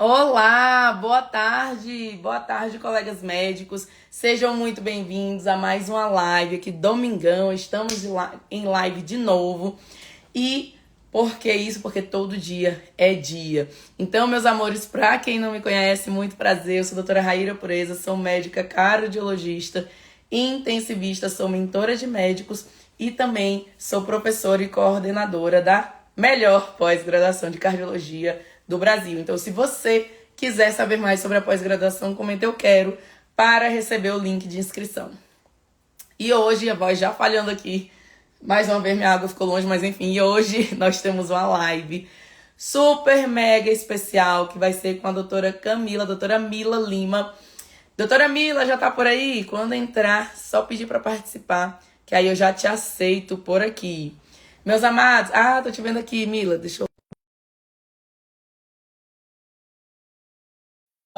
Olá, boa tarde, colegas médicos. Sejam muito bem-vindos a mais uma live aqui, domingão. Estamos em live de novo. E por que isso? Porque todo dia é dia. Então, meus amores, para quem não me conhece, muito prazer. Eu sou a doutora Raíra Pureza, sou médica cardiologista, intensivista, sou mentora de médicos e também sou professora e coordenadora da melhor pós-graduação de cardiologia do Brasil. Então, se você quiser saber mais sobre a pós-graduação, comenta eu quero para receber o link de inscrição. E hoje, a voz já falhando aqui, mais uma vez minha água ficou longe, mas enfim, e hoje nós temos uma live super mega especial que vai ser com a doutora Camila, a doutora Mila Lima. Doutora Mila, já tá por aí? Quando entrar, só pedir para participar, que aí eu já te aceito por aqui. Meus amados, tô te vendo aqui, Mila, deixa eu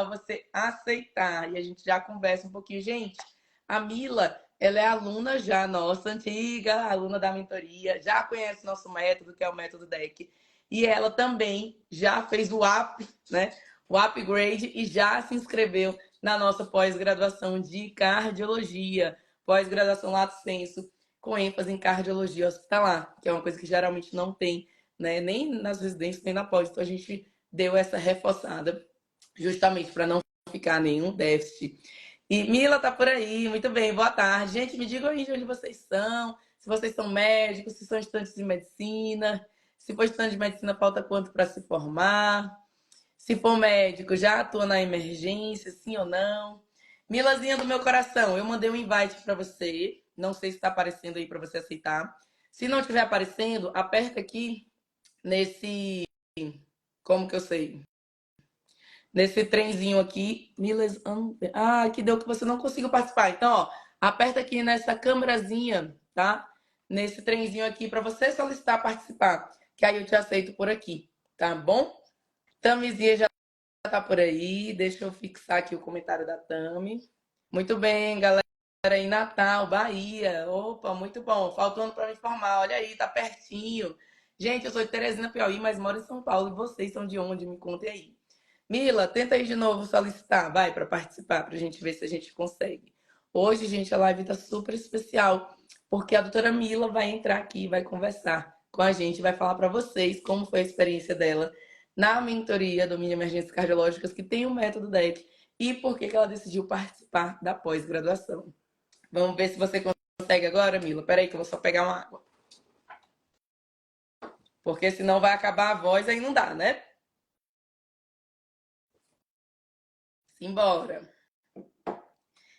você aceitar e a gente já conversa um pouquinho. Gente, a Mila, ela é aluna já nossa, antiga aluna da mentoria, já conhece nosso método, que é o método DEC. E ela também já fez o UP, né? O upgrade e já se inscreveu na nossa pós-graduação de cardiologia, pós-graduação lato sensu, com ênfase em cardiologia hospitalar, que é uma coisa que geralmente não tem, né? Nem nas residências, nem na pós. Então a gente deu essa reforçada justamente para não ficar nenhum déficit. E Mila tá por aí, muito bem, boa tarde. Gente, me digam aí de onde vocês são, se vocês são médicos, se são estudantes de medicina, se for estudante de medicina, falta quanto para se formar, se for médico, já atua na emergência, sim ou não. Milazinha do meu coração, eu mandei um invite para você, não sei se está aparecendo aí para você aceitar. Se não estiver aparecendo, aperta aqui nesse, como que eu sei? Nesse trenzinho aqui. Milas. Que deu que você não conseguiu participar. Então, ó, aperta aqui nessa câmerazinha, tá? Nesse trenzinho aqui para você solicitar participar. Que aí eu te aceito por aqui, tá bom? Tamizinha já tá por aí. Deixa eu fixar aqui o comentário da Tami. Muito bem, galera. Em Natal, Bahia. Opa, muito bom. Faltando para me informar. Olha aí, tá pertinho. Gente, eu sou de Teresina, Piauí, mas moro em São Paulo. E vocês são de onde? Me contem aí. Mila, tenta aí de novo solicitar, vai, para participar, para a gente ver se a gente consegue. Hoje, gente, a live tá super especial, porque a doutora Mila vai entrar aqui, vai conversar com a gente, vai falar para vocês como foi a experiência dela na mentoria Domínio Emergências Cardiológicas, que tem o método DEC, e por que ela decidiu participar da pós-graduação. Vamos ver se você consegue agora, Mila. Peraí que eu vou só pegar uma água. Porque senão vai acabar a voz, aí não dá, né? Simbora.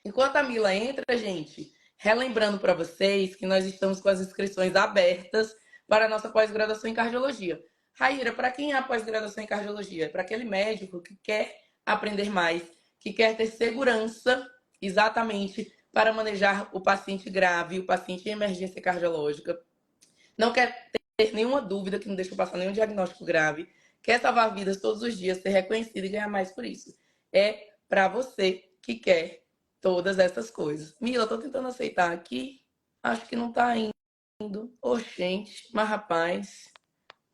Enquanto a Mila entra, gente, relembrando para vocês que nós estamos com as inscrições abertas para a nossa pós-graduação em cardiologia. Raíra, para quem é a pós-graduação em cardiologia? Para aquele médico que quer aprender mais, que quer ter segurança exatamente para manejar o paciente grave, o paciente em emergência cardiológica. Não quer ter nenhuma dúvida, que não deixa passar nenhum diagnóstico grave. Quer salvar vidas todos os dias, ser reconhecido e ganhar mais por isso. É para você que quer todas essas coisas. Mila, tô tentando aceitar aqui. Acho que não tá indo. Oxente, mas rapaz,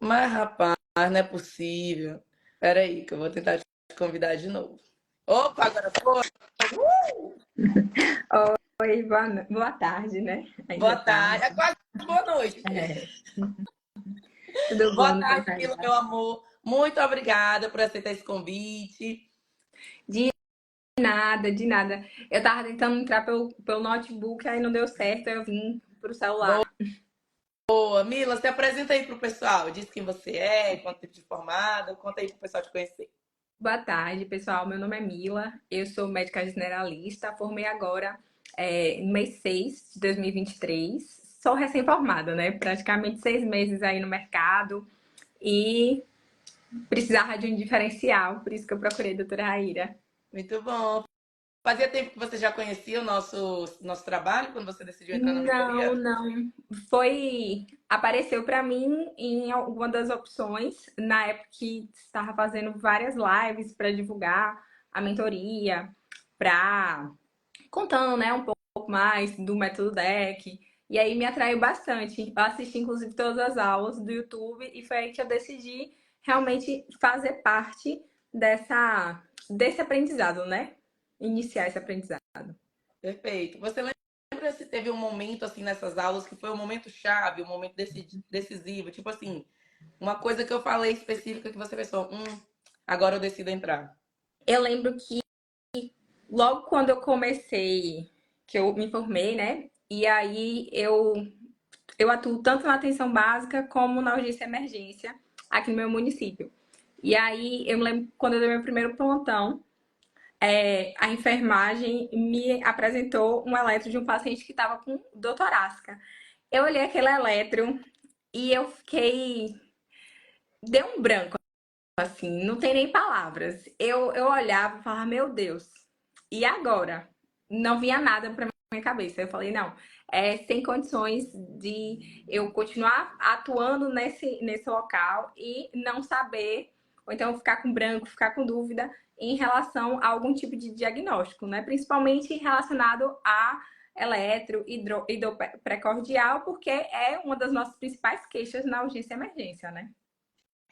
não é possível. Espera aí, que eu vou tentar te convidar de novo. Opa, agora foi. Oi, boa tarde, né? Boa Ainda tarde. É tarde. quase boa noite. É, tudo Boa bom no tarde, Mila, Pantanal? meu amor. Muito obrigada por aceitar esse convite. De nada, de nada. Eu tava tentando entrar pelo notebook, aí não deu certo, aí eu vim pro celular. Boa, Mila, se apresenta aí pro pessoal. Diz quem você é, quanto tempo de formada, conta aí pro pessoal te conhecer. Boa tarde, pessoal. Meu nome é Mila, eu sou médica generalista, formei agora no mês 6 de 2023. Sou recém-formada, né? Praticamente 6 meses aí no mercado e precisava de um diferencial, por isso que eu procurei a doutora Raíra. Muito bom. Fazia tempo que você já conhecia o nosso trabalho quando você decidiu entrar na Não, mentoria? não. Apareceu para mim em alguma das opções, na época que estava fazendo várias lives para divulgar a mentoria, para contando, né, um pouco mais do método DEC. E aí me atraiu bastante. Eu assisti inclusive todas as aulas do YouTube e foi aí que eu decidi realmente fazer parte desse aprendizado, né? Iniciar esse aprendizado. Perfeito. Você lembra se teve um momento assim nessas aulas que foi um momento chave, um momento decisivo, tipo assim, uma coisa que eu falei específica que você pensou, agora eu decido entrar. Eu lembro que logo quando eu comecei, que eu me formei, né? E aí eu atuo tanto na atenção básica como na urgência e emergência aqui no meu município. E aí eu me lembro quando eu dei meu primeiro plantão, a enfermagem me apresentou um eletro de um paciente que estava com dor torácica. Eu olhei aquele eletro e eu fiquei. Deu um branco, assim, não tem nem palavras. Eu olhava e falava, meu Deus, e agora? Não vinha nada para minha cabeça. Eu falei, não, sem condições de eu continuar atuando nesse local e não saber, ou então ficar com branco, ficar com dúvida em relação a algum tipo de diagnóstico, né? Principalmente relacionado a eletro e dor precordial, porque é uma das nossas principais queixas na urgência e emergência, né?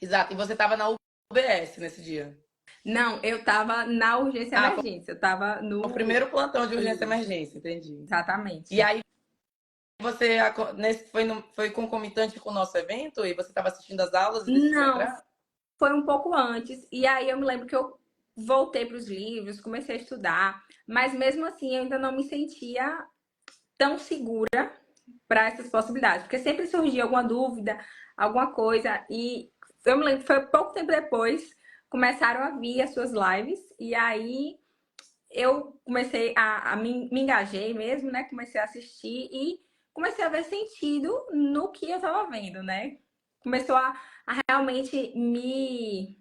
Exato. E você estava na UBS nesse dia? Não, eu tava na urgência e Ah, foi emergência, eu tava o no. primeiro plantão de urgência e Isso, emergência, entendi. E exatamente. aí você foi concomitante com o nosso evento e você estava assistindo as aulas e decidiu Não, entrar? foi um pouco antes. E aí eu me lembro que eu voltei para os livros, comecei a estudar, mas mesmo assim eu ainda não me sentia tão segura para essas possibilidades, porque sempre surgia alguma dúvida, alguma coisa, e eu me lembro que foi pouco tempo depois começaram a vir as suas lives, e aí eu comecei a me engajei mesmo, né? Comecei a assistir e comecei a ver sentido no que eu estava vendo, né? Começou a realmente me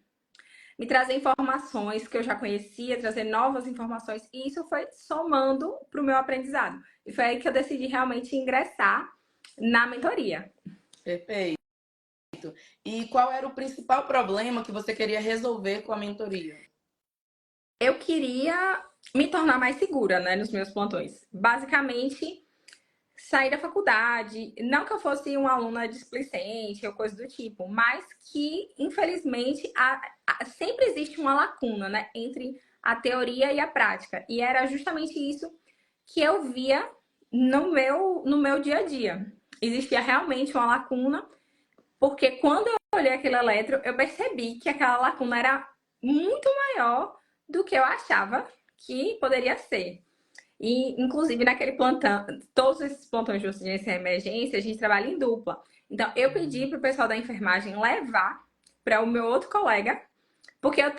trazer informações que eu já conhecia, trazer novas informações, e isso foi somando para o meu aprendizado. E foi aí que eu decidi realmente ingressar na mentoria. Perfeito. E qual era o principal problema que você queria resolver com a mentoria? Eu queria me tornar mais segura, né, nos meus plantões. Basicamente, sair da faculdade, não que eu fosse uma aluna displicente ou coisa do tipo, mas que, infelizmente, sempre existe uma lacuna, né, entre a teoria e a prática. E era justamente isso que eu via no meu dia a dia. Existia realmente uma lacuna, porque quando eu olhei aquele eletro, eu percebi que aquela lacuna era muito maior do que eu achava que poderia ser. E, inclusive, naquele plantão, todos esses plantões de urgência e emergência, a gente trabalha em dupla. Então, eu pedi para o pessoal da enfermagem levar para o meu outro colega, porque eu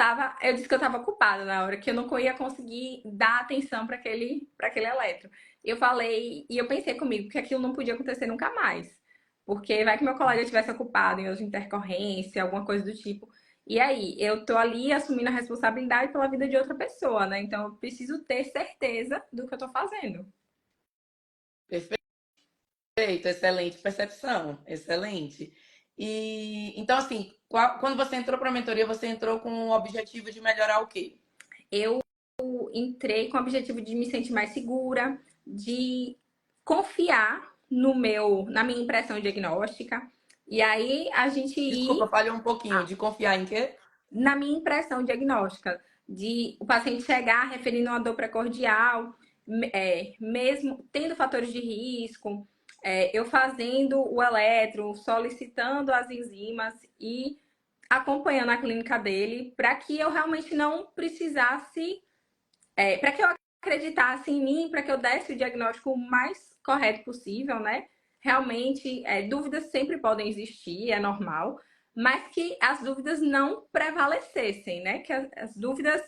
disse que eu estava ocupada na hora, que eu não ia conseguir dar atenção para aquele eletro. Eu falei, e eu pensei comigo que aquilo não podia acontecer nunca mais. Porque vai que meu colega estivesse ocupado em outra intercorrência, alguma coisa do tipo. E aí, eu tô ali assumindo a responsabilidade pela vida de outra pessoa, né? Então, eu preciso ter certeza do que eu tô fazendo. Perfeito, excelente percepção, excelente. E então, assim, quando você entrou para a mentoria, você entrou com o objetivo de melhorar o quê? Eu entrei com o objetivo de me sentir mais segura, de confiar na minha impressão diagnóstica. E aí a gente Desculpa, ir falhou um pouquinho. De confiar em quê? na minha impressão diagnóstica, de o paciente chegar referindo uma dor precordial, mesmo tendo fatores de risco, eu fazendo o eletro, solicitando as enzimas e acompanhando a clínica dele, para que eu realmente não precisasse, para que eu acreditasse em mim, para que eu desse o diagnóstico o mais correto possível, né? Realmente, dúvidas sempre podem existir, é normal, mas que as dúvidas não prevalecessem, né? Que as dúvidas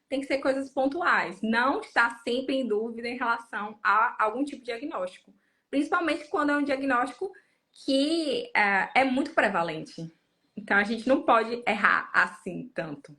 tem que ser coisas pontuais, não estar sempre em dúvida em relação a algum tipo de diagnóstico, principalmente quando é um diagnóstico que é muito prevalente. Então a gente não pode errar assim tanto.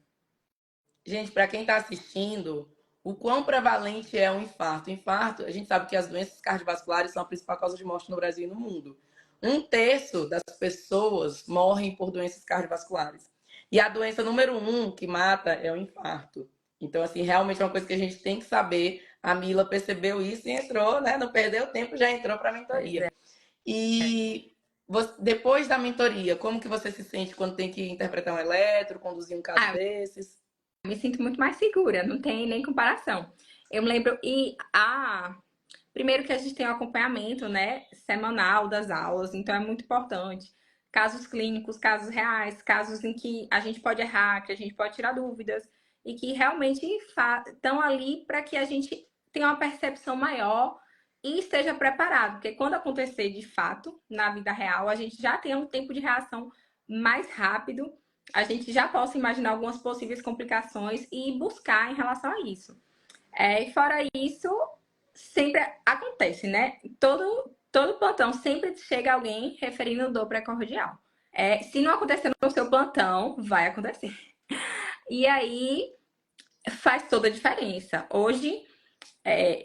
Gente, para quem está assistindo, o quão prevalente é o infarto? O infarto, a gente sabe que as doenças cardiovasculares são a principal causa de morte no Brasil e no mundo. Um terço das pessoas morrem por doenças cardiovasculares. E a doença número um que mata é o infarto. Então, assim, realmente é uma coisa que a gente tem que saber. A Mila percebeu isso e entrou, né? Não perdeu tempo, já entrou para a Pois mentoria. é. E depois da mentoria, como que você se sente quando tem que interpretar um eletro, conduzir um caso Ah, desses? me sinto muito mais segura, não tem nem comparação. Eu me lembro, primeiro que a gente tem o acompanhamento, né, semanal das aulas, então é muito importante. Casos clínicos, casos reais, casos em que a gente pode errar, que a gente pode tirar dúvidas e que realmente estão ali para que a gente tenha uma percepção maior e esteja preparado, porque quando acontecer de fato na vida real, a gente já tem um tempo de reação mais rápido, a gente já possa imaginar algumas possíveis complicações e buscar em relação a isso. E fora isso, sempre acontece, né? Todo plantão sempre chega alguém referindo dor pré-cordial. Se não acontecer no seu plantão, vai acontecer. E aí faz toda a diferença. Hoje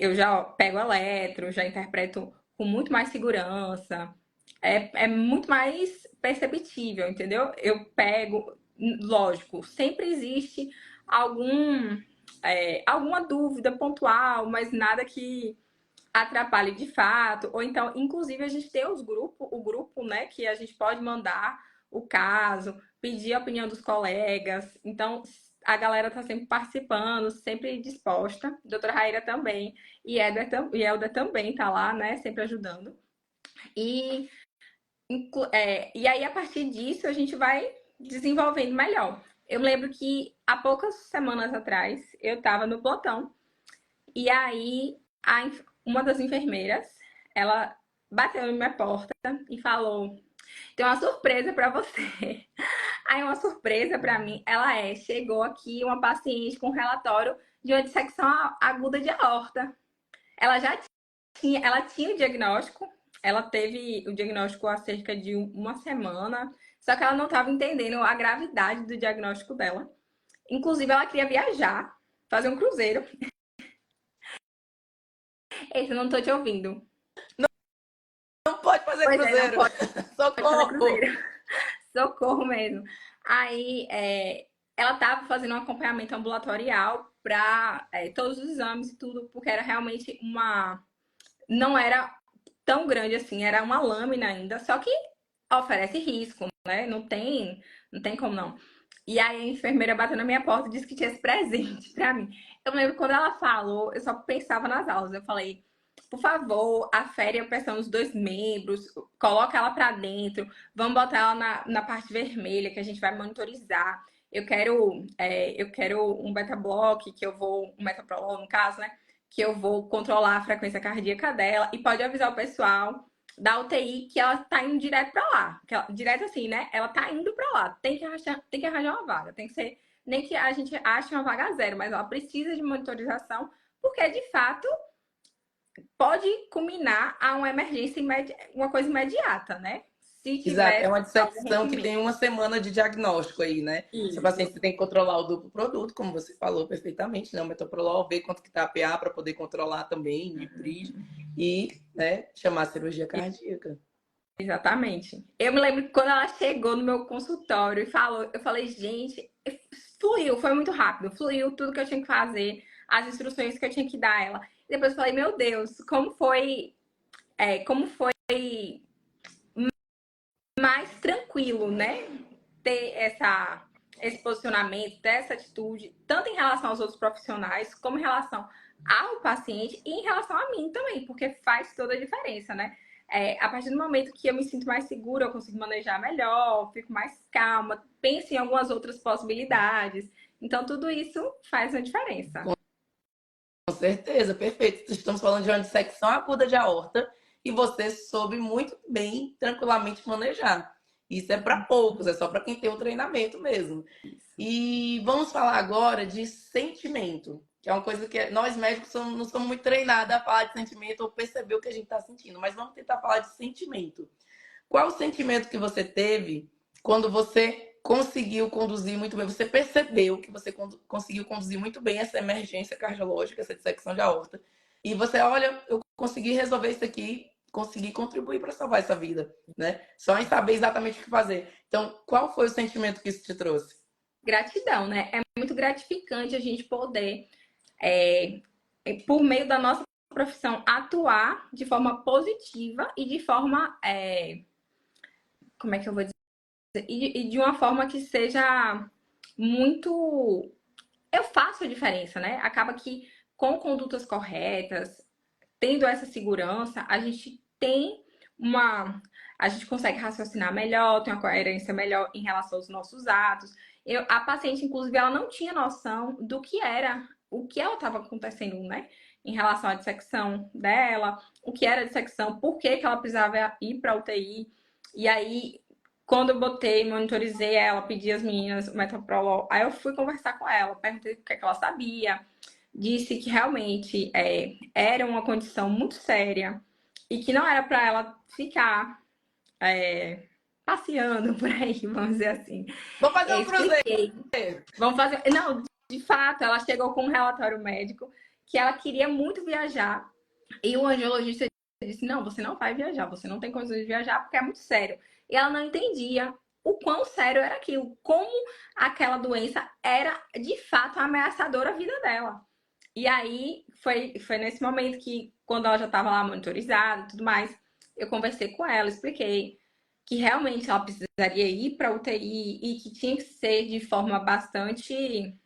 eu já pego eletro, já interpreto com muito mais segurança. É muito mais perceptível, entendeu? Eu pego, lógico, sempre existe algum, alguma dúvida pontual, mas nada que atrapalhe de fato. Ou então, inclusive, a gente tem o grupo, né, que a gente pode mandar o caso, pedir a opinião dos colegas. Então, a galera tá sempre participando, sempre disposta. Doutora Raíra também. E Helder também tá lá, né, sempre ajudando. E, e aí, a partir disso, a gente vai desenvolvendo melhor. Eu lembro que há poucas semanas atrás, eu estava no plantão e aí uma das enfermeiras, ela bateu na minha porta e falou: "Tem uma surpresa para você". Aí uma surpresa para mim, chegou aqui uma paciente com relatório de uma dissecção aguda de aorta. Ela já ela tinha o diagnóstico, ela teve o diagnóstico há cerca de uma semana, só que ela não estava entendendo a gravidade do diagnóstico dela. Inclusive, ela queria viajar, fazer um cruzeiro. Esse eu não tô te ouvindo. Não pode fazer Pois é, não cruzeiro. pode fazer Socorro! cruzeiro. Socorro mesmo. Aí, ela estava fazendo um acompanhamento ambulatorial para todos os exames e tudo, porque era realmente não era tão grande assim, era uma lâmina ainda, só que oferece risco, né? Não tem como não. E aí a enfermeira bateu na minha porta e disse que tinha esse presente pra mim. Eu lembro quando ela falou, eu só pensava nas aulas. Eu falei, por favor, afere a pressão dos dois membros, coloca ela pra dentro, vamos botar ela na parte vermelha que a gente vai monitorizar. Eu quero um beta-block, um metoprolol no caso, né? Que eu vou controlar a frequência cardíaca dela e pode avisar o pessoal da UTI que ela tá indo direto pra lá. Direto assim, né? Ela tá indo pra lá. Tem que arranjar uma vaga. Tem que ser. Nem que a gente ache uma vaga zero, mas ela precisa de monitorização, porque de fato pode culminar a uma emergência, uma coisa imediata, né? Se Exato, é tiver uma algum dissecção que rompimento. tem uma semana de diagnóstico aí, né? Seu Isso. paciente você tem que controlar o duplo produto, como você falou perfeitamente, né? O metoprolol, ver quanto que tá a PA para poder controlar também, nitris, e, né, chamar a cirurgia cardíaca. Exatamente. Eu me lembro que quando ela chegou no meu consultório e falou, eu falei, gente, fluiu, foi muito rápido, fluiu tudo que eu tinha que fazer, as instruções que eu tinha que dar a ela. E depois eu falei, meu Deus, como foi mais tranquilo, né? Ter esse posicionamento, ter essa atitude, tanto em relação aos outros profissionais, como em relação ao paciente e em relação a mim também, porque faz toda a diferença, né? A partir do momento que eu me sinto mais segura, eu consigo manejar melhor, fico mais calma, penso em algumas outras possibilidades. Então, tudo isso faz uma diferença. Com certeza, perfeito. Estamos falando de uma dissecção aguda de aorta e você soube muito bem, tranquilamente manejar. Isso é para poucos, é só para quem tem o treinamento mesmo. E vamos falar agora de sentimento, que é uma coisa que nós médicos não somos muito treinados a falar de sentimento ou perceber o que a gente está sentindo, mas vamos tentar falar de sentimento. Qual o sentimento que você teve quando você conseguiu conduzir muito bem? Você percebeu que você conseguiu conduzir muito bem essa emergência cardiológica, essa dissecção de aorta, e você, olha, eu consegui resolver isso aqui, consegui contribuir para salvar essa vida, né? Só em saber exatamente o que fazer. Então, qual foi o sentimento que isso te trouxe? Gratidão, né? É muito gratificante a gente poder é, por meio da nossa profissão, atuar de forma positiva e de forma, como é que eu vou dizer? E de uma forma que seja muito eu faço a diferença, né? Acaba que com condutas corretas, tendo essa segurança, a gente tem uma. A gente consegue raciocinar melhor, tem uma coerência melhor em relação aos nossos atos. A paciente, inclusive, ela não tinha noção do que era, o que ela estava acontecendo, né? Em relação à dissecção dela, o que era a dissecção, por que, que ela precisava ir para UTI. E aí, quando eu botei, monitorizei ela, pedi às meninas o metoprolol, aí eu fui conversar com ela, perguntei o que, é que ela sabia, disse que realmente era uma condição muito séria e que não era para ela ficar passeando por aí, vamos dizer assim. Vou fazer Eu um cruzeiro. expliquei. Vamos fazer. Não, de fato, ela chegou com um relatório médico que ela queria muito viajar e o angiologista disse: não, você não vai viajar, você não tem condições de viajar porque é muito sério. E ela não entendia o quão sério era aquilo, como aquela doença era de fato ameaçadora à vida dela. E aí foi nesse momento que, quando ela já estava lá monitorizada e tudo mais, eu conversei com ela, expliquei que realmente ela precisaria ir para UTI e que tinha que ser de forma bastante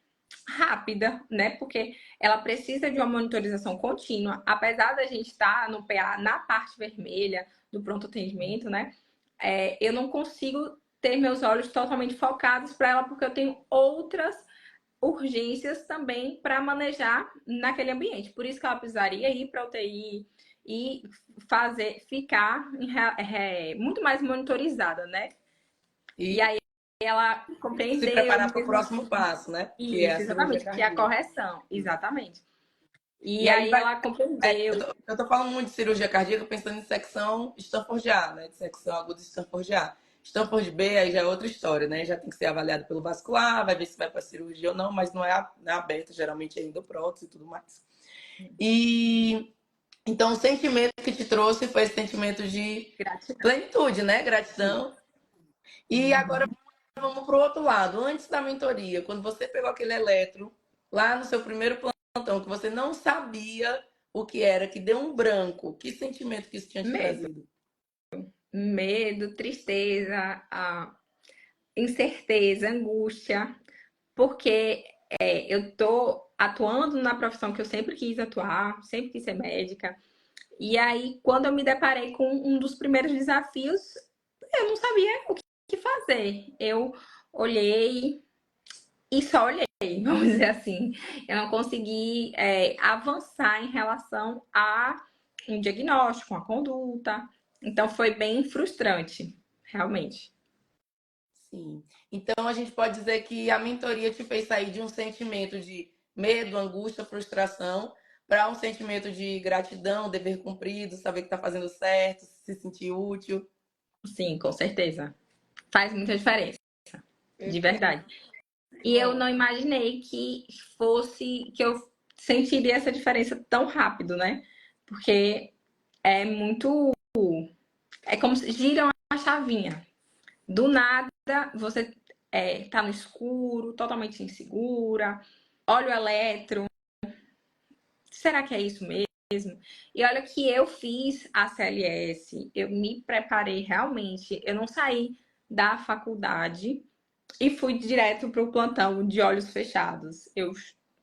rápida, né? Porque ela precisa de uma monitorização contínua, apesar da gente estar no PA na parte vermelha do pronto atendimento, né? Eu não consigo ter meus olhos totalmente focados para ela porque eu tenho outras urgências também para manejar naquele ambiente. Por isso que ela precisaria ir para a UTI e ficar muito mais monitorizada, né? E E aí ela se compreendeu preparar para o mesmo próximo assim. passo, né? Que é a Isso, cirurgia exatamente, que é a cardíaca. correção, exatamente. E E aí aí vai. ela compreendeu. Eu tô falando muito de cirurgia cardíaca pensando em secção Stanford A, né? De secção aguda Stanford A. Stanford B aí já é outra história, né? Já tem que ser avaliado pelo vascular, vai ver se vai para cirurgia ou não, mas não é aberto, geralmente ainda o prótese e tudo mais. E então o sentimento que te trouxe foi esse sentimento de Gratidão. plenitude, né? Gratidão. E agora vamos para o outro lado. Antes da mentoria, quando você pegou aquele eletro lá no seu primeiro plantão, que você não sabia o que era, que deu um branco, que sentimento que isso tinha te Medo. trazido? Medo, tristeza, incerteza, angústia, porque eu tô atuando na profissão que eu sempre quis atuar, sempre quis ser médica. E aí, quando eu me deparei com um dos primeiros desafios, eu não sabia o que fazer. Eu olhei e só olhei, vamos dizer assim. Eu não consegui avançar em relação a um diagnóstico, uma conduta. Então, foi bem frustrante, realmente. Sim. Então a gente pode dizer que a mentoria te fez sair de um sentimento de medo, angústia, frustração, para um sentimento de gratidão, dever cumprido, saber que está fazendo certo, se sentir útil. Sim, com certeza. Faz muita diferença, de Perfeito. verdade. E eu não imaginei que eu sentiria essa diferença tão rápido, né? Porque é muito. É como se gira uma chavinha. Do nada, você tá no escuro, totalmente insegura, olha o eletro. Será que é isso mesmo? E olha que eu fiz a CLS, eu me preparei realmente, eu não saí da faculdade e fui direto para o plantão de olhos fechados. Eu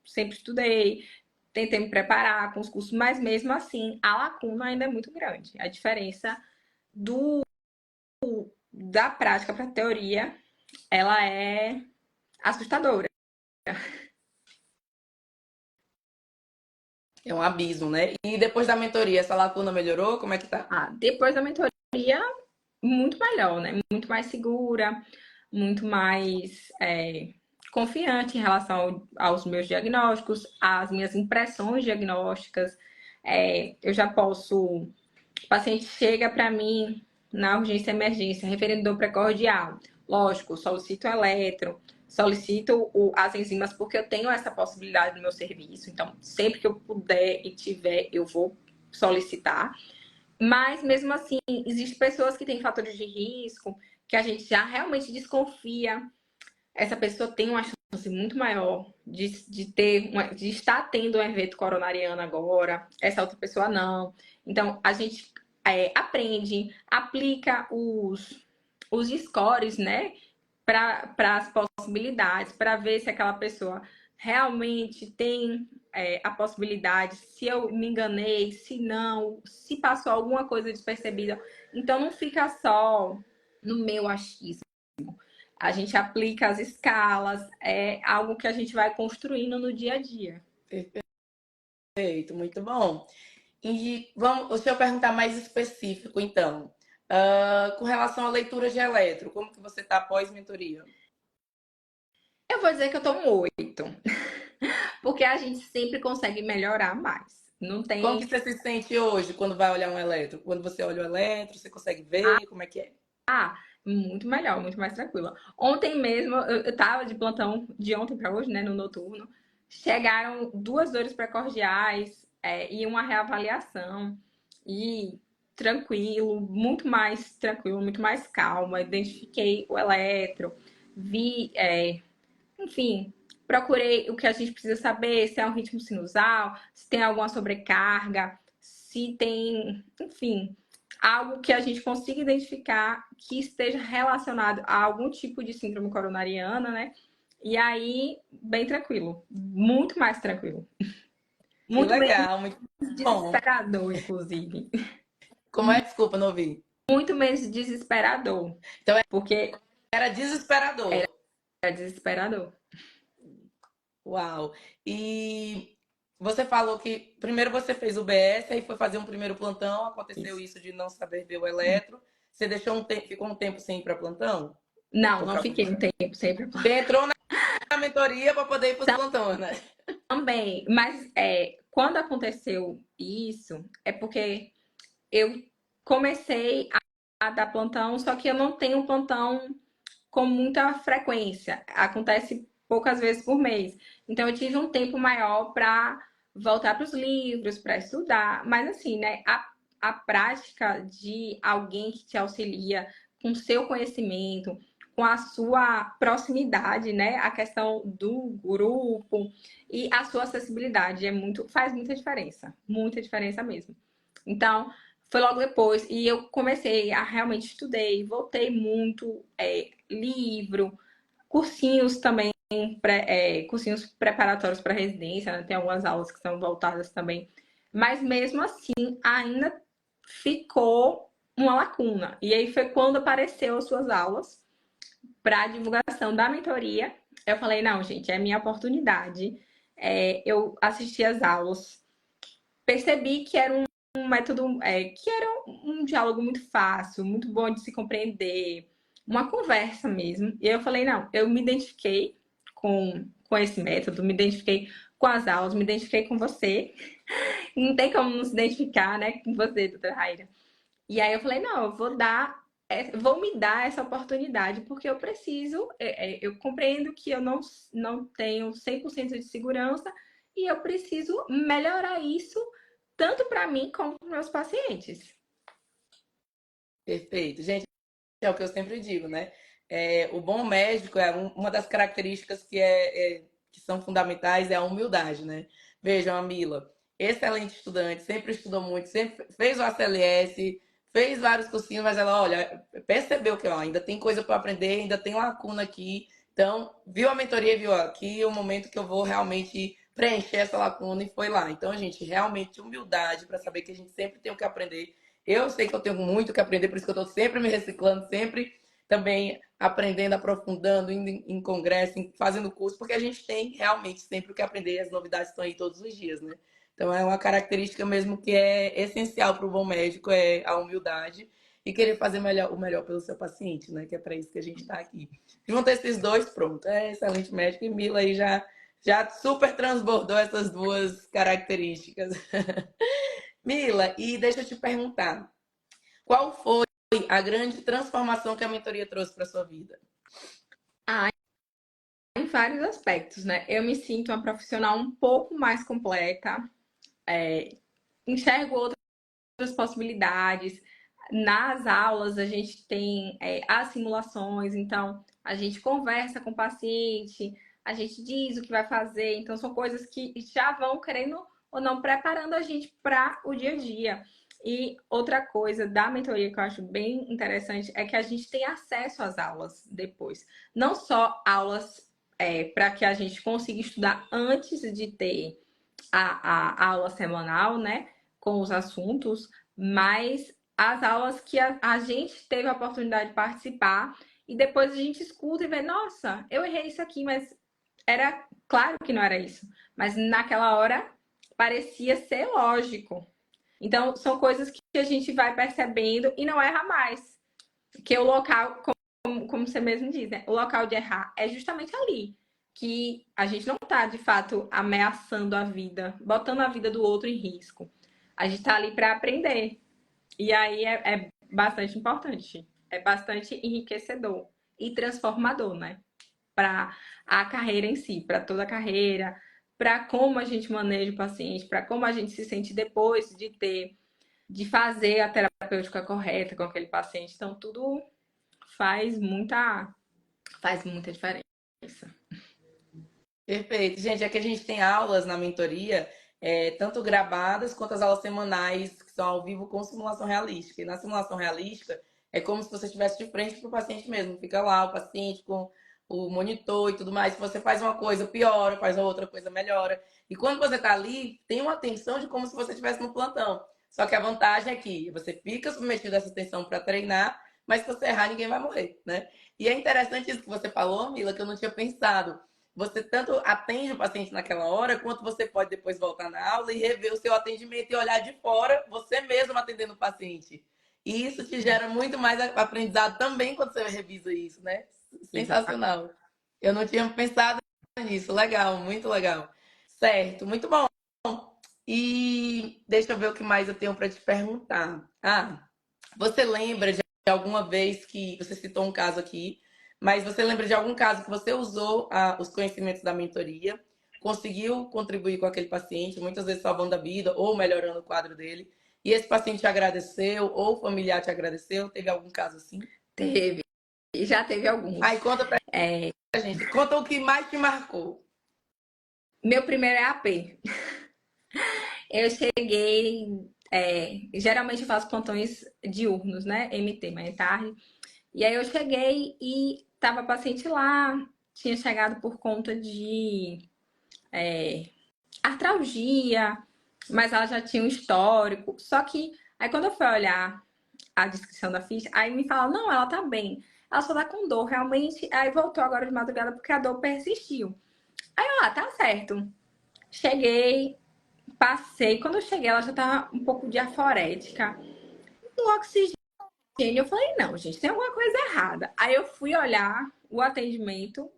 sempre estudei, tentei me preparar com os cursos, mas mesmo assim a lacuna ainda é muito grande. A diferença do da prática para a teoria, ela é assustadora. É um abismo, né? E depois da mentoria, essa lacuna melhorou? Como é que tá? Depois da mentoria, muito melhor, né? Muito mais segura, muito mais confiante em relação aos meus diagnósticos, às minhas impressões diagnósticas. Eu já posso. O paciente chega para mim na urgência e emergência, referindo dor precordial. Lógico, solicito eletro, solicito as enzimas, porque eu tenho essa possibilidade no meu serviço. Então, sempre que eu puder e tiver, eu vou solicitar. Mas, mesmo assim, existem pessoas que têm fatores de risco, que a gente já realmente desconfia. Essa pessoa tem uma chance muito maior de estar tendo um evento coronariano agora, essa outra pessoa não. Então, a gente aprende, aplica os scores, né, para as possibilidades, para ver se aquela pessoa realmente tem a possibilidade, se eu me enganei, se não, se passou alguma coisa despercebida. Então não fica só no meu achismo. A gente aplica as escalas, é algo que a gente vai construindo no dia a dia. Perfeito, muito bom. E vamos, deixa eu perguntar mais específico, então. Com relação à leitura de eletro, como que você está após mentoria? Eu vou dizer que eu tô um 8, porque a gente sempre consegue melhorar mais. Não Como que tem. você se sente hoje quando vai olhar um eletro? Quando você olha o eletro, você consegue ver? Como é que é? Ah, muito melhor, muito mais tranquila. Ontem mesmo, eu tava de plantão de ontem para hoje, né, no noturno. Chegaram duas dores precordiais, e uma reavaliação. E tranquilo, muito mais tranquilo, muito mais calma. Identifiquei o eletro, vi, enfim, procurei o que a gente precisa saber, se é um ritmo sinusal, se tem alguma sobrecarga, se tem, enfim, algo que a gente consiga identificar que esteja relacionado a algum tipo de síndrome coronariana, né? E aí, bem tranquilo, muito mais tranquilo, Que muito menos legal, muito bom. desesperador, inclusive, Como é? Desculpa, não ouvi. muito menos desesperador, Então porque era desesperador. é desesperador. Uau! E você falou que primeiro você fez o BS, aí foi fazer um primeiro plantão, aconteceu Isso. isso de não saber ver o eletro. Você deixou um tempo, ficou um tempo sem ir para plantão? Não, Por não causa... fiquei um tempo sempre. Você entrou na mentoria para poder ir para os plantões, né? Também, mas quando aconteceu isso, é porque eu comecei a dar plantão, só que eu não tenho plantão com muita frequência. Acontece poucas vezes por mês. Então eu tive um tempo maior para voltar para os livros, para estudar. Mas assim, né? A prática de alguém que te auxilia com seu conhecimento, com a sua proximidade, né? A questão do grupo e a sua acessibilidade faz muita diferença mesmo. Então, foi logo depois e eu comecei a realmente estudei, voltei muito, livro, cursinhos também, cursinhos preparatórios para residência, né? Tem algumas aulas que são voltadas também, mas mesmo assim ainda ficou uma lacuna. E aí foi quando apareceu as suas aulas para divulgação da mentoria. Eu falei, não, gente, é minha oportunidade. Eu assisti as aulas, percebi que era um método, que era um diálogo muito fácil, muito bom de se compreender, uma conversa mesmo. E eu falei, não, eu me identifiquei com esse método, me identifiquei com as aulas, me identifiquei com você. Não tem como não se identificar, né, com você, doutora Raíra. E aí eu falei, não, eu vou me dar essa oportunidade, porque eu preciso, eu compreendo que eu não tenho 100% de segurança e eu preciso melhorar isso tanto para mim como para meus pacientes. Perfeito. Gente, é o que eu sempre digo, né? O bom médico uma das características que são fundamentais é a humildade, né? Vejam a Mila, excelente estudante, sempre estudou muito, sempre fez o ACLS, fez vários cursinhos, mas ela, olha, percebeu que ó, ainda tem coisa para aprender, ainda tem lacuna aqui. Então, viu a mentoria, viu, ó, aqui é o momento que eu vou realmente preencher essa lacuna e foi lá. Então, gente, realmente humildade para saber que a gente sempre tem o que aprender. Eu sei que eu tenho muito que aprender, por isso que eu estou sempre me reciclando, sempre também aprendendo, aprofundando, indo em congresso, fazendo curso, porque a gente tem realmente sempre o que aprender, as novidades estão aí todos os dias, né? Então é uma característica mesmo que é essencial para o bom médico, é a humildade e querer fazer o melhor pelo seu paciente, né? Que é para isso que a gente está aqui. Junta esses dois, pronto. É excelente médico e Mila aí já super transbordou essas duas características. Mila, e deixa eu te perguntar, qual foi a grande transformação que a mentoria trouxe para sua vida? Ah, em vários aspectos, né? Eu me sinto uma profissional um pouco mais completa, enxergo outras possibilidades. Nas aulas, a gente tem as simulações, então a gente conversa com o paciente, a gente diz o que vai fazer, então são coisas que já vão querendo ou não preparando a gente para o dia a dia. E outra coisa da mentoria que eu acho bem interessante é que a gente tem acesso às aulas depois. Não só aulas para que a gente consiga estudar antes de ter a aula semanal, né? Com os assuntos, mas as aulas que a gente teve a oportunidade de participar e depois a gente escuta e vê, nossa, eu errei isso aqui, mas era claro que não era isso. Mas naquela hora parecia ser lógico. Então, são coisas que a gente vai percebendo e não erra mais. Que o local, como você mesmo diz, né? O local de errar é justamente ali. Que a gente não está, de fato, ameaçando a vida, botando a vida do outro em risco. A gente está ali para aprender. E aí é bastante importante. É bastante enriquecedor e transformador, né? Para a carreira em si, para toda a carreira, para como a gente maneja o paciente, para como a gente se sente depois de fazer a terapêutica correta com aquele paciente. Então, tudo faz muita diferença. Perfeito. Gente, é que a gente tem aulas na mentoria, tanto gravadas quanto as aulas semanais, que são ao vivo com simulação realística. E na simulação realística, é como se você estivesse de frente para o paciente mesmo. Fica lá o paciente com o monitor e tudo mais. Se você faz uma coisa, piora, faz a outra coisa, melhora. E quando você está ali, tem uma atenção de como se você estivesse no plantão. Só que a vantagem é que você fica submetido a essa atenção para treinar, mas se você errar, ninguém vai morrer, né? E é interessante isso que você falou, Mila, que eu não tinha pensado. Você tanto atende o paciente naquela hora, quanto você pode depois voltar na aula e rever o seu atendimento e olhar de fora, você mesmo atendendo o paciente. E isso te gera muito mais aprendizado também quando você revisa isso, né? Exatamente. Sensacional. Eu não tinha pensado nisso. Legal, muito legal. Certo, muito bom. E deixa eu ver o que mais eu tenho para te perguntar. Você lembra de alguma vez que você citou um caso aqui, mas você lembra de algum caso que você usou os conhecimentos da mentoria, conseguiu contribuir com aquele paciente, muitas vezes salvando a vida ou melhorando o quadro dele, e esse paciente te agradeceu ou o familiar te agradeceu? Teve algum caso assim? Teve. E já teve alguns. Aí conta pra É, gente, conta o que mais te marcou. meu primeiro é AP. Eu cheguei. Geralmente eu faço plantões diurnos, né? MT, manhã e tarde. E aí eu cheguei e tava paciente lá, tinha chegado por conta de artralgia, mas ela já tinha um histórico. Só que aí quando eu fui olhar a descrição da ficha, aí me fala, não, ela tá bem. Ela só tá com dor, realmente. Aí voltou agora de madrugada porque a dor persistiu. Aí eu, tá certo. Cheguei, passei. Quando eu cheguei, ela já tava um pouco diaforética. O oxigênio, eu falei, não, gente, tem alguma coisa errada. Aí eu fui olhar o atendimento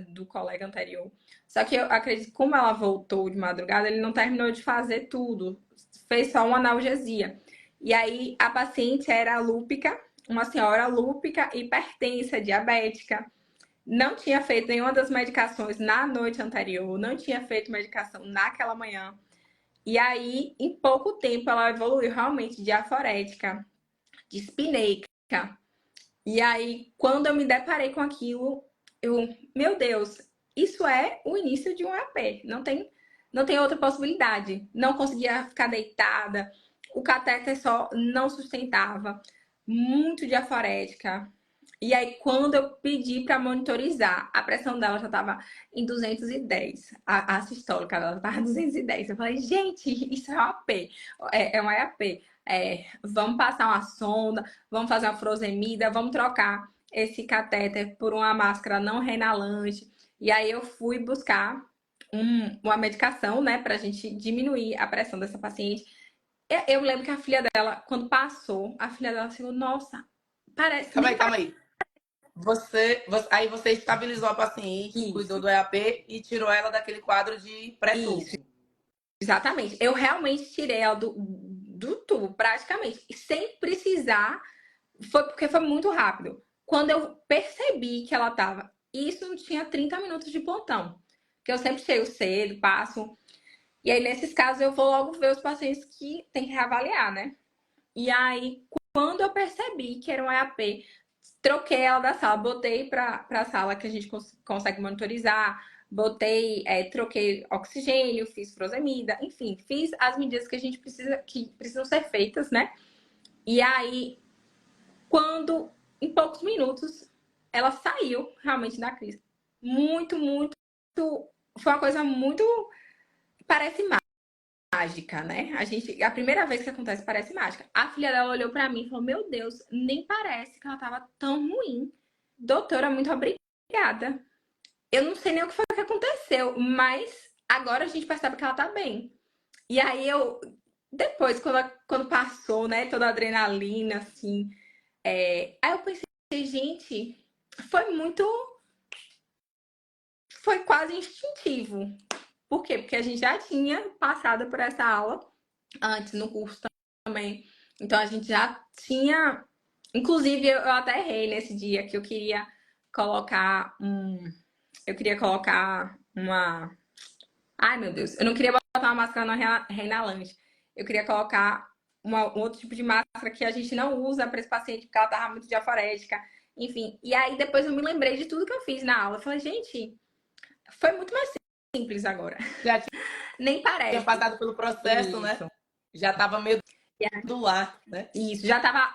do colega anterior. Só que eu acredito que como ela voltou de madrugada, ele não terminou de fazer tudo. Fez só uma analgesia. E aí a paciente era lúpica, uma senhora lúpica, hipertensa, diabética. Não tinha feito nenhuma das medicações na noite anterior, não tinha feito medicação naquela manhã. E aí, em pouco tempo, ela evoluiu realmente de diaforética, dispineica. E aí, quando eu me deparei com aquilo, meu Deus, isso é o início de um AP. Não tem outra possibilidade. Não conseguia ficar deitada, o catéter só não sustentava, muito diaforética. E aí, quando eu pedi para monitorizar, a pressão dela já estava em 210. A sistólica dela estava em 210. Eu falei, gente, isso é um AP, é um EAP. Vamos passar uma sonda, vamos fazer uma furosemida, vamos trocar esse catéter por uma máscara não renalante. E aí eu fui buscar uma medicação, né, pra gente diminuir a pressão dessa paciente. Eu lembro que a filha dela, quando passou, a filha dela falou, nossa, parece, Calma nem aí, calma aí. Aí você estabilizou a paciente, cuidou isso, do EAP e tirou ela daquele quadro de isso, pré-tubo. exatamente. Eu realmente tirei ela do tubo, praticamente, sem precisar, foi porque foi muito rápido. Quando eu percebi que ela tava, isso não tinha 30 minutos de plantão, que eu sempre chego cedo, passo, e aí nesses casos eu vou logo ver os pacientes que tem que reavaliar, né? E aí, quando eu percebi que era um EAP, troquei ela da sala, botei para a sala que a gente consegue monitorizar, troquei oxigênio, fiz furosemida, enfim, fiz as medidas que a gente precisa, que precisam ser feitas, né? E aí, quando em poucos minutos ela saiu realmente da crise. muito, muito. Foi uma coisa muito. Parece mágica, né? A primeira vez que acontece parece mágica. A filha dela olhou pra mim e falou: Meu Deus, nem parece que ela tava tão ruim. Doutora, muito obrigada. Eu não sei nem o que foi que aconteceu, mas agora a gente percebe que ela tá bem. E aí depois, quando passou, né, toda a adrenalina, assim, aí eu pensei, gente, foi muito, foi quase instintivo. Por quê? Porque a gente já tinha passado por essa aula antes no curso também. Então a gente já tinha. Inclusive, eu até errei nesse dia que eu queria colocar um. Eu queria colocar uma. Ai, meu Deus. Eu não queria botar uma máscara na Reinalande. Eu queria colocar um outro tipo de máscara que a gente não usa para esse paciente, porque ela tava muito diaforética. Enfim. E aí depois eu me lembrei de tudo que eu fiz na aula. Eu falei, gente, foi muito mais simples agora. Já Nem tinha parece. passado pelo processo, né? Isso. Já estava meio do lar, né? Isso. Já tava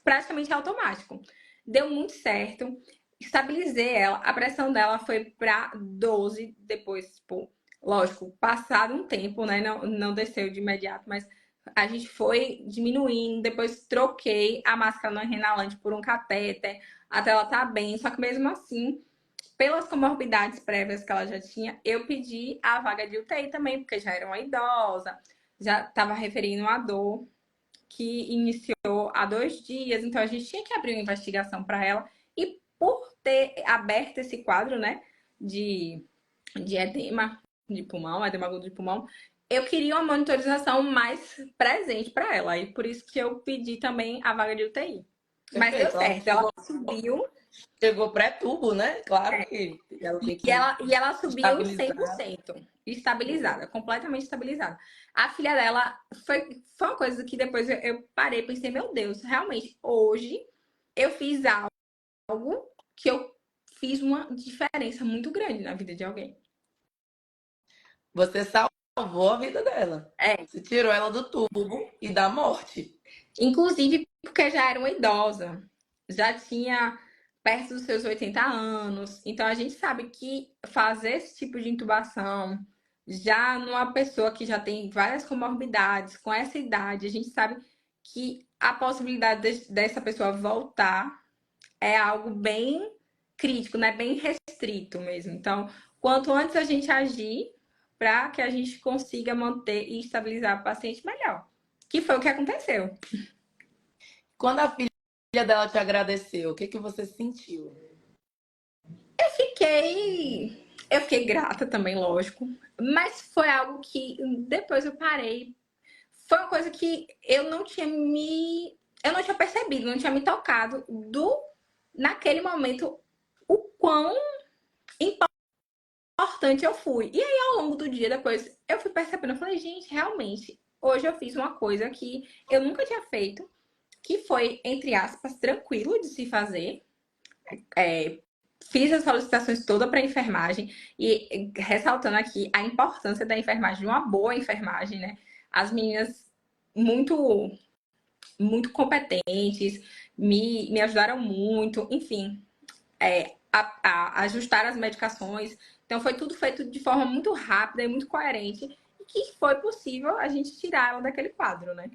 praticamente automático. Deu muito certo. Estabilizei ela. A pressão dela foi para 12 depois, pô, lógico, passado um tempo, né? Não desceu de imediato, mas a gente foi diminuindo. Depois troquei a máscara não inalante por um catéter até ela tá bem. Só que mesmo assim, pelas comorbidades prévias que ela já tinha, eu pedi a vaga de UTI também, porque já era uma idosa, já estava referindo a dor que iniciou há 2 dias, então a gente tinha que abrir uma investigação para ela. E por ter aberto esse quadro, né, de edema de pulmão, edema agudo de pulmão, eu queria uma monitorização mais presente para ela. E por isso que eu pedi também a vaga de UTI. Mas deu Perfeito. Ela certo, ela subiu. chegou pré-tubo, né? Claro É, que ela tem e que ela subiu estabilizar. 100%, estabilizada, completamente estabilizada. A filha dela foi uma coisa que depois eu parei e pensei, meu Deus, realmente, hoje eu fiz algo que eu fiz uma diferença muito grande na vida de alguém. Você salvou a vida dela. É. Você tirou ela do tubo e da morte. Inclusive porque já era uma idosa, já tinha perto dos seus 80 anos. Então a gente sabe que fazer esse tipo de intubação, já numa pessoa que já tem várias comorbidades, com essa idade, a gente sabe que a possibilidade dessa pessoa voltar é algo bem crítico, né? Bem restrito mesmo. Então, quanto antes a gente agir para que a gente consiga manter e estabilizar o paciente melhor. Que foi o que aconteceu. Quando a filha dela te agradeceu, o que que você sentiu? Eu fiquei grata também, lógico, mas foi algo que depois eu parei. Foi uma coisa que eu não tinha percebido, não tinha me tocado naquele momento o quão importante eu fui. E aí ao longo do dia depois eu fui percebendo, eu falei, gente, realmente, hoje eu fiz uma coisa que eu nunca tinha feito, que foi, entre aspas, tranquilo de se fazer. Fiz as solicitações todas para enfermagem e ressaltando aqui a importância da enfermagem, de uma boa enfermagem, né? As meninas muito, muito competentes, me ajudaram muito, enfim, a ajustar as medicações. Então foi tudo feito de forma muito rápida e muito coerente e que foi possível a gente tirar ela daquele quadro, né?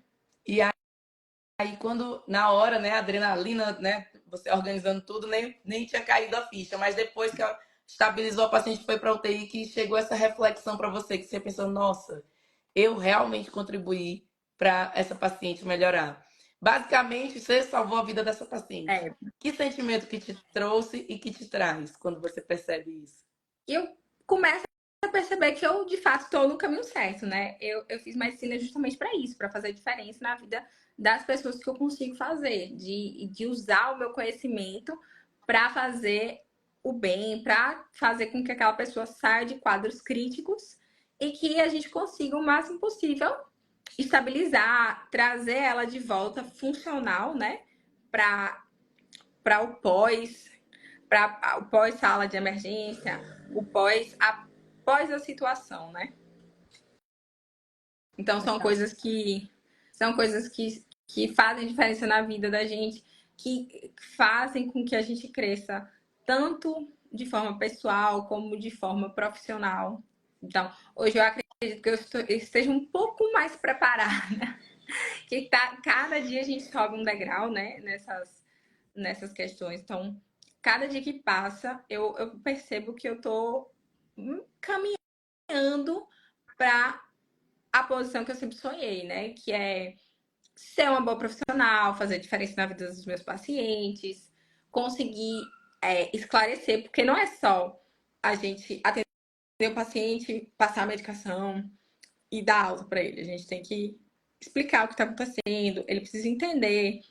E aí quando, na hora, né, a adrenalina, né, você organizando tudo, nem tinha caído a ficha, mas depois que ela estabilizou, a paciente foi para UTI, que chegou essa reflexão para você, que você pensou, nossa, eu realmente contribuí para essa paciente melhorar. Basicamente, você salvou a vida dessa paciente. É, Que sentimento que te trouxe e que te traz quando você percebe isso? eu começo a perceber que eu, de fato, estou no caminho certo, né? Eu fiz medicina justamente para isso, para fazer diferença na vida das pessoas que eu consigo fazer, de usar o meu conhecimento para fazer o bem, para fazer com que aquela pessoa saia de quadros críticos e que a gente consiga o máximo possível estabilizar, trazer ela de volta funcional, né? Para o pós, para o pós-sala de emergência, após a situação, né? Então são coisas que fazem diferença na vida da gente, que fazem com que a gente cresça tanto de forma pessoal como de forma profissional. Então, hoje eu acredito que eu esteja um pouco mais preparada. Que tá, cada dia a gente sobe um degrau, né? Nessas questões. Então, cada dia que passa, eu percebo que eu tô caminhando para a posição que eu sempre sonhei, né? Que é ser uma boa profissional, fazer diferença na vida dos meus pacientes, conseguir esclarecer, porque não é só a gente atender o paciente, passar a medicação e dar alta para ele. A gente tem que explicar o que está acontecendo, ele precisa entender,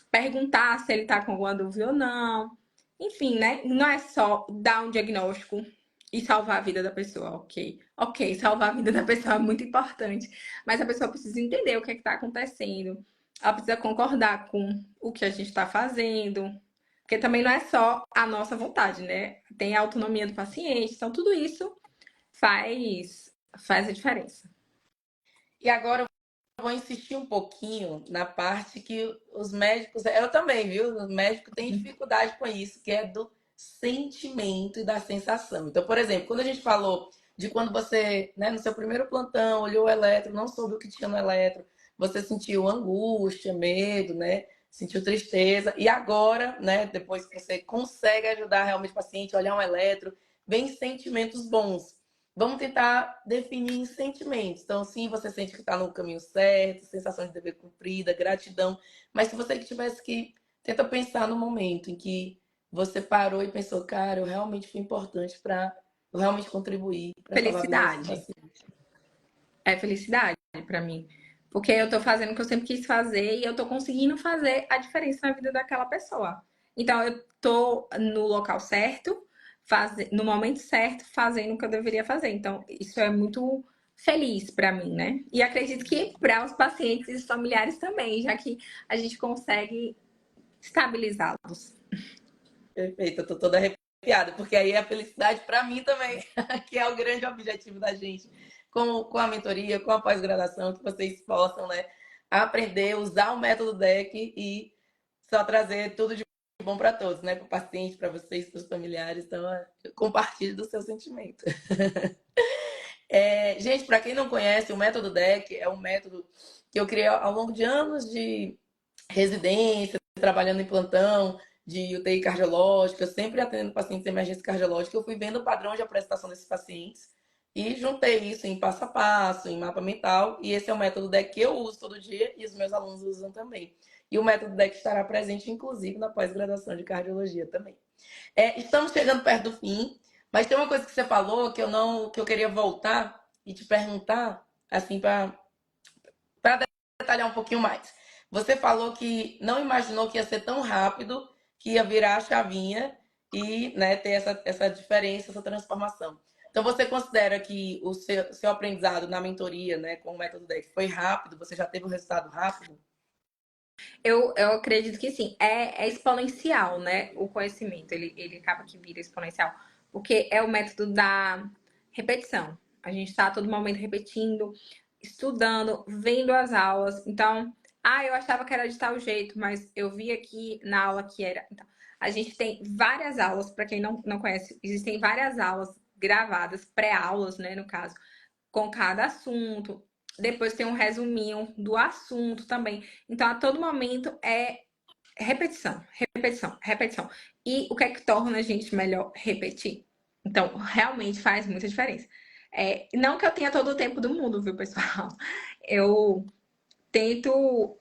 perguntar se ele está com alguma dúvida ou não. Enfim, né? Não é só dar um diagnóstico e salvar a vida da pessoa, ok? Ok, salvar a vida da pessoa é muito importante, mas a pessoa precisa entender o que está acontecendo, ela precisa concordar com o que a gente está fazendo, porque também não é só a nossa vontade, né? Tem a autonomia do paciente, então tudo isso faz a diferença. E agora eu vou insistir um pouquinho na parte que os médicos, eu também, viu? Os médicos têm dificuldade com isso, que é do sentimento e da sensação. Então, por exemplo, quando a gente falou de quando você, né, no seu primeiro plantão, olhou o eletro, não soube o que tinha no eletro, você sentiu angústia, medo, né? Sentiu tristeza. E agora, né, depois que você consegue ajudar realmente o paciente, olhar um eletro, vem sentimentos bons. Vamos tentar definir em sentimentos. Então, sim, você sente que está no caminho certo, sensação de dever cumprida, gratidão. Mas se você que tivesse que tenta pensar no momento em que você parou e pensou, cara, eu realmente fui importante para eu realmente contribuir para salvar a vida desse Felicidade. paciente. É felicidade para mim. Porque eu tô fazendo o que eu sempre quis fazer e eu tô conseguindo fazer a diferença na vida daquela pessoa. Então eu tô no local certo, no momento certo, fazendo o que eu deveria fazer. Então isso é muito feliz para mim, né? E acredito que para os pacientes e os familiares também, já que a gente consegue estabilizá-los. Perfeito, eu tô toda arrepiada, porque aí é a felicidade para mim também, que é o grande objetivo da gente, com a mentoria, com a pós-graduação, que vocês possam, né, aprender, usar o método DEC e só trazer tudo de bom para todos, né, para o paciente, para vocês, para os familiares. Então, compartilhe do seu sentimento. Gente, para quem não conhece, o método DEC é um método que eu criei ao longo de anos de residência, trabalhando em plantão, de UTI cardiológica, sempre atendendo pacientes de emergência cardiológica. Eu fui vendo o padrão de apresentação desses pacientes e juntei isso em passo a passo, em mapa mental. E esse é o método DEC que eu uso todo dia e os meus alunos usam também. E o método DEC estará presente, inclusive, na pós-graduação de cardiologia também. Estamos chegando perto do fim, mas tem uma coisa que você falou que eu não, que eu queria voltar e te perguntar, assim, para detalhar um pouquinho mais. Você falou que não imaginou que ia ser tão rápido, que ia virar a chavinha e, né, ter essa diferença, essa transformação. Então, você considera que o seu aprendizado na mentoria, né, com o método DEC foi rápido? Você já teve um resultado rápido? Eu acredito que sim, é exponencial, né? O conhecimento, ele acaba que vira exponencial, porque é o método da repetição. A gente está a todo momento repetindo, estudando, vendo as aulas. Então, eu achava que era de tal jeito, mas eu vi aqui na aula que era. Então, a gente tem várias aulas, para quem não conhece, existem várias aulas gravadas, pré-aulas, né, no caso, com cada assunto. Depois tem um resuminho do assunto também. Então, a todo momento é repetição, repetição, repetição. E o que é que torna a gente melhor repetir? Então, realmente faz muita diferença. Não que eu tenha todo o tempo do mundo, viu, pessoal? Eu tento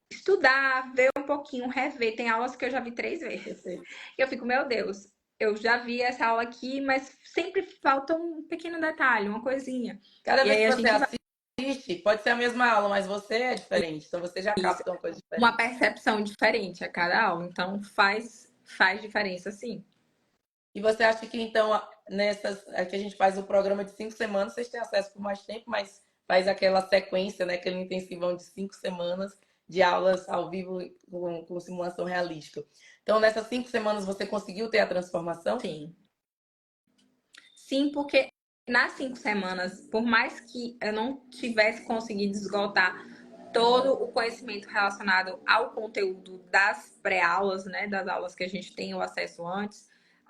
estudar, ver um pouquinho, rever. Tem aulas que eu já vi 3 vezes. Perfeito. Eu fico, meu Deus, eu já vi essa aula aqui, mas sempre falta um pequeno detalhe, uma coisinha. Cada E vez aí que a você gente vai. assiste, pode ser a mesma aula, mas você é diferente. Então, você já capta uma coisa Uma diferente. percepção diferente a cada aula. Então faz diferença, sim. E você acha que, então, nessas que a gente faz o programa de 5 semanas, vocês têm acesso por mais tempo, mas faz aquela sequência, né, aquele intensivão de 5 semanas de aulas ao vivo com simulação realística. Então, nessas 5 semanas, você conseguiu ter a transformação? Sim. Sim, porque nas 5 semanas, por mais que eu não tivesse conseguido esgotar todo o conhecimento relacionado ao conteúdo das pré-aulas, né, das aulas que a gente tem o acesso antes,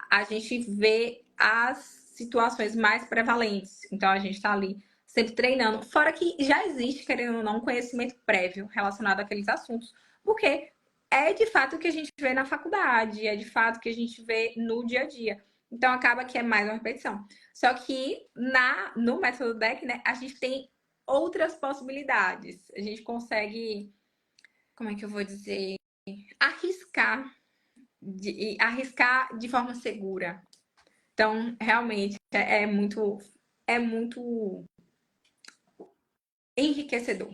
a gente vê as situações mais prevalentes. Então, a gente está ali sempre treinando. Fora que já existe, querendo ou não, um conhecimento prévio relacionado àqueles assuntos. Porque é de fato o que a gente vê na faculdade, é de fato o que a gente vê no dia a dia. Então, acaba que é mais uma repetição. Só que no método DEC, né, a gente tem outras possibilidades. A gente consegue, como é que eu vou dizer, arriscar arriscar de forma segura. Então, realmente é muito enriquecedor.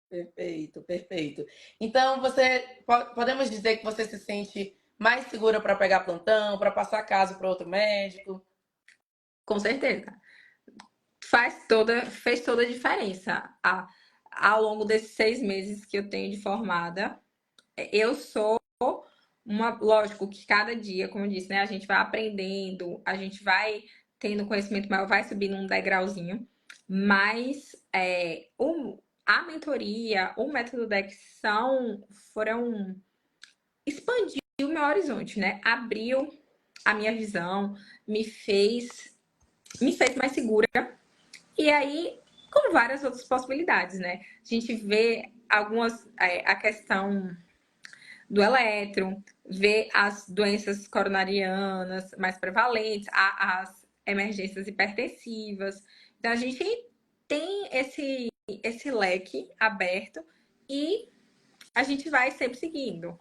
Perfeito, perfeito. Então, podemos dizer que você se sente mais segura para pegar plantão, para passar caso para outro médico? Com certeza. Fez toda a diferença. Ao longo desses 6 meses que eu tenho de formada, eu sou lógico que cada dia, como eu disse, né, a gente vai aprendendo, a gente vai tendo conhecimento maior, vai subindo um degrauzinho, mas a mentoria, o método DEC foram expandiu o meu horizonte, né? Abriu a minha visão, me fez mais segura. E aí, com várias outras possibilidades, né? A gente vê a questão do elétron, vê as doenças coronarianas mais prevalentes, as emergências hipertensivas. Então, a gente tem esse leque aberto e a gente vai sempre seguindo.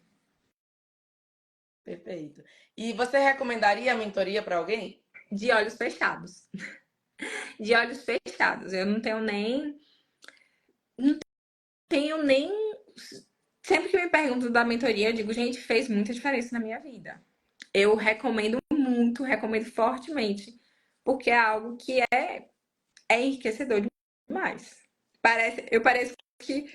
Perfeito. E você recomendaria a mentoria para alguém? De olhos fechados. De olhos fechados. Eu não tenho nem. Não tenho nem. Sempre que me perguntam da mentoria, eu digo, gente, fez muita diferença na minha vida. Eu recomendo muito, recomendo fortemente, porque é algo que é enriquecedor demais. Eu pareço que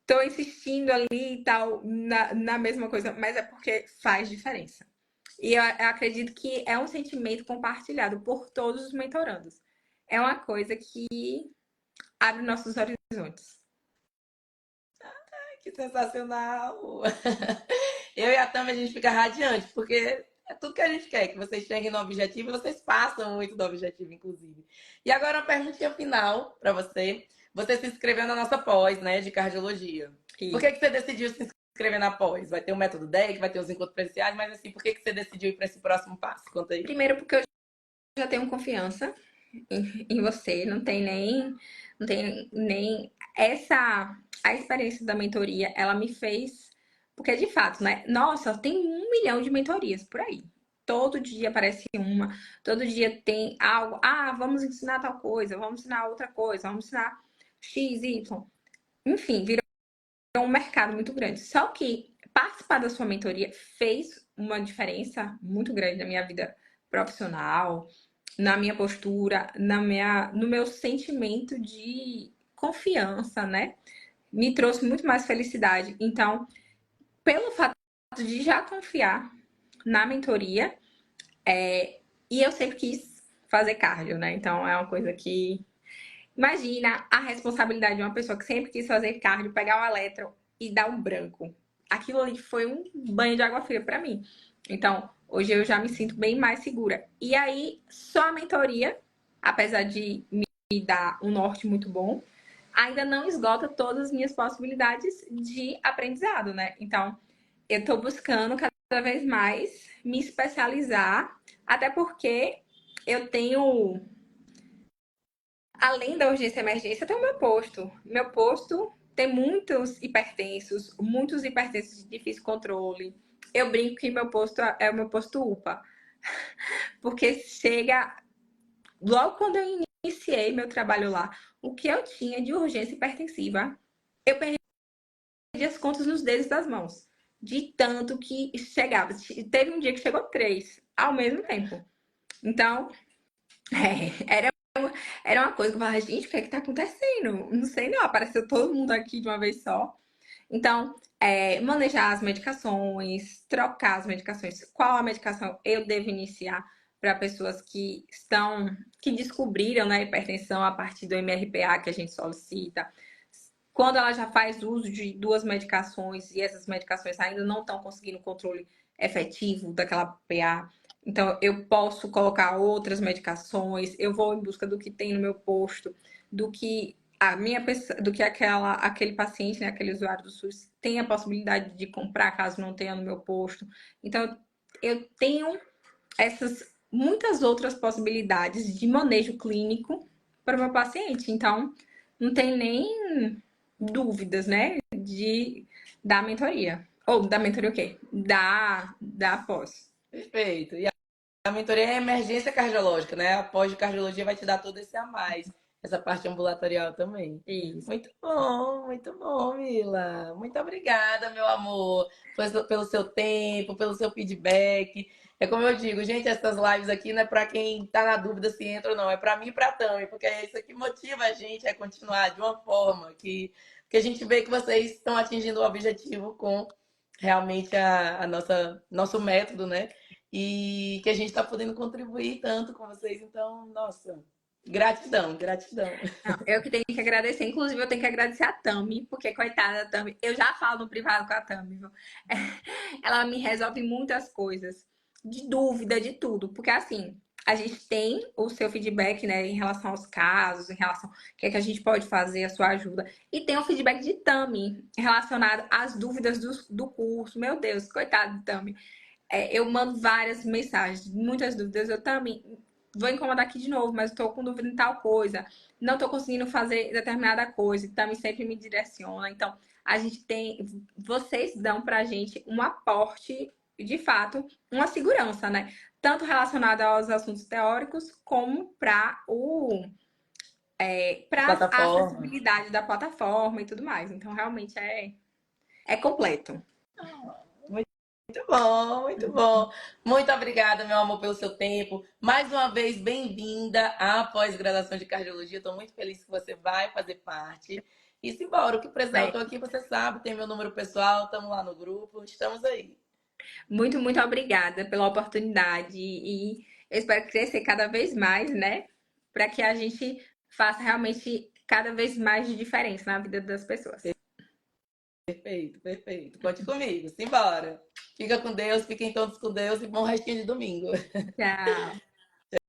estou insistindo ali e tal, na mesma coisa, mas é porque faz diferença. E eu acredito que é um sentimento compartilhado por todos os mentorandos. É uma coisa que abre nossos horizontes. Que sensacional! Eu e a Tami, a gente fica radiante, porque é tudo que a gente quer, que vocês cheguem no objetivo e vocês passam muito do objetivo, inclusive. E agora uma perguntinha final para você. Você se inscreveu na nossa pós, né, de cardiologia. Por que você decidiu se inscrever na pós? Vai ter o método DEC, vai ter os encontros presenciais, mas assim, por que você decidiu ir para esse próximo passo? Conta aí. Primeiro, porque eu já tenho confiança em você, não tem nem a experiência da mentoria, ela me fez, porque de fato, né? Nossa, tem 1 milhão de mentorias por aí. Todo dia aparece uma, todo dia tem algo. Ah, vamos ensinar tal coisa, vamos ensinar outra coisa, vamos ensinar X, Y. Enfim, virou um mercado muito grande. Só que participar da sua mentoria fez uma diferença muito grande na minha vida profissional, na minha postura, no meu sentimento de confiança, né? Me trouxe muito mais felicidade. Então, pelo fato de já confiar na mentoria, e eu sempre quis fazer cardio, né? Então, é uma coisa que. Imagina a responsabilidade de uma pessoa que sempre quis fazer cardio, pegar um elétron e dar um branco. Aquilo ali foi um banho de água fria para mim. Então, hoje eu já me sinto bem mais segura. E aí, só a mentoria, apesar de me dar um norte muito bom, ainda não esgota todas as minhas possibilidades de aprendizado, né? Então, eu tô buscando cada vez mais me especializar, até porque eu tenho, além da urgência e emergência, tem o meu posto. Meu posto tem muitos hipertensos de difícil controle. Eu brinco que meu posto é o meu posto UPA. Porque chega. Logo quando eu iniciei meu trabalho lá, o que eu tinha de urgência hipertensiva, eu perdi as contas nos dedos das mãos. De tanto que chegava. Teve um dia que chegou 3 ao mesmo tempo. Então, era uma coisa que eu falava, gente, o que é que tá acontecendo? Não sei não, apareceu todo mundo aqui de uma vez só. Então, manejar as medicações, trocar as medicações, qual a medicação eu devo iniciar para pessoas que descobriram, né, hipertensão a partir do MRPA que a gente solicita, Quando ela já faz uso de duas medicações e essas medicações ainda não estão conseguindo controle efetivo daquela PA, então eu posso colocar outras medicações, eu vou em busca do que tem no meu posto, do que a minha pessoa, do que aquele paciente, né, aquele usuário do SUS tem a possibilidade de comprar caso não tenha no meu posto. Então eu tenho essas muitas outras possibilidades de manejo clínico para o meu paciente. Então, não tem nem dúvidas, né, da mentoria. Ou da mentoria o quê? Da pós. Perfeito. E a mentoria é emergência cardiológica, né? A pós-cardiologia vai te dar todo esse a mais. Essa parte ambulatorial também. Isso. Muito bom, Mila. Muito obrigada, meu amor, pelo seu tempo, pelo seu feedback. É como eu digo, gente, essas lives aqui não é para quem tá na dúvida se entra ou não, é para mim e para Tami, porque é isso que motiva a gente a continuar de uma forma que a gente vê que vocês estão atingindo o objetivo com realmente a nosso método, né? E que a gente está podendo contribuir tanto com vocês. Então, nossa, gratidão, gratidão. Não, eu que tenho que agradecer. Inclusive, eu tenho que agradecer a Tami, porque, coitada da Tami, eu já falo no privado com a Tami, viu? Ela me resolve muitas coisas, de dúvida, de tudo. Porque, assim, a gente tem o seu feedback, né, em relação aos casos, em relação ao que é que a gente pode fazer, a sua ajuda. E tem o feedback de Tami, relacionado às dúvidas do curso. Meu Deus, coitado de Tami. Eu mando várias mensagens, muitas dúvidas. Eu também vou incomodar aqui de novo, mas estou com dúvida em tal coisa. Não estou conseguindo fazer determinada coisa. E também sempre me direciona. Então, a gente tem. Vocês dão pra gente um aporte, de fato, uma segurança, né? Tanto relacionado aos assuntos teóricos, como para a Plataforma. acessibilidade da plataforma e tudo mais. Então, realmente é completo. Muito bom, muito bom. Muito obrigada, meu amor, pelo seu tempo. Mais uma vez, bem-vinda à pós-graduação de cardiologia. Estou muito feliz que você vai fazer parte. E simbora, o que precisar, eu estou aqui, você sabe, tem meu número pessoal, estamos lá no grupo, estamos aí. Muito, muito obrigada pela oportunidade e eu espero crescer cada vez mais, né? Para que a gente faça realmente cada vez mais de diferença na vida das pessoas. Perfeito, perfeito. Conte comigo, simbora. Fica com Deus, fiquem todos com Deus e bom restinho de domingo. Tchau.